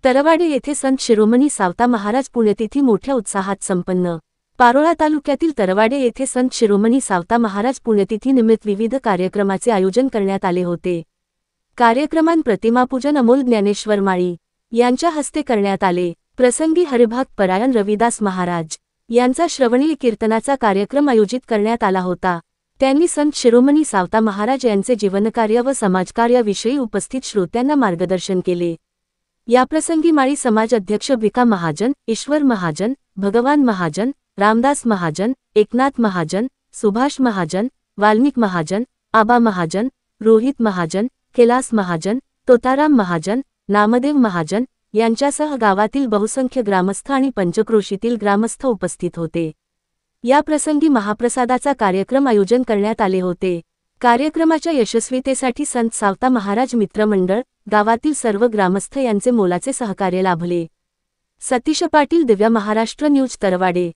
तरवाडे येथे संत शिरोमणी सावता महाराज पुण्यतिथी मोठ्या उत्साहात संपन्न। पारोळा तालुक्यातील तरवाडे येथे संत शिरोमणी सावता महाराज पुण्यतिथी निमित्त विविध कार्यक्रमाचे आयोजन करण्यात आले होते। कार्यक्रमान प्रतिमापूजन अमोल ज्ञानेश्वर माळी यांच्या हस्ते करण्यात आले। प्रसंगी हरिभक्त परायण रविदास महाराज यांचा श्रवणी कीर्तनाचा कार्यक्रम आयोजित करण्यात आला होता। त्यांनी संत शिरोमणी सावता महाराज यांचे जीवनकार्य व समाजकार्याविषयी उपस्थित श्रोत्यांना मार्गदर्शन केले। याप्रसंगी माळी समाज अध्यक्ष भिका महाजन, ईश्वर महाजन, भगवान महाजन, रामदास महाजन, एकनाथ महाजन, सुभाष महाजन, वाल्मिक महाजन, आबा महाजन, रोहित महाजन, कैलास महाजन, तोताराम महाजन, नामदेव महाजन यांच्यासह गावातील बहुसंख्य ग्रामस्थ आणि पंचक्रोशीतील ग्रामस्थ उपस्थित होते। या प्रसंगी महाप्रसादाचा कार्यक्रम आयोजन करण्यात आले होते। कार्यक्रमाच्या यशस्वीतेसाठी संत सावता महाराज मित्रमंडळ, गावातील सर्व ग्रामस्थ यांचे मोलाचे सहकार्य लाभले। सतीश पाटील, दिव्या महाराष्ट्र न्यूज, तरवाडे।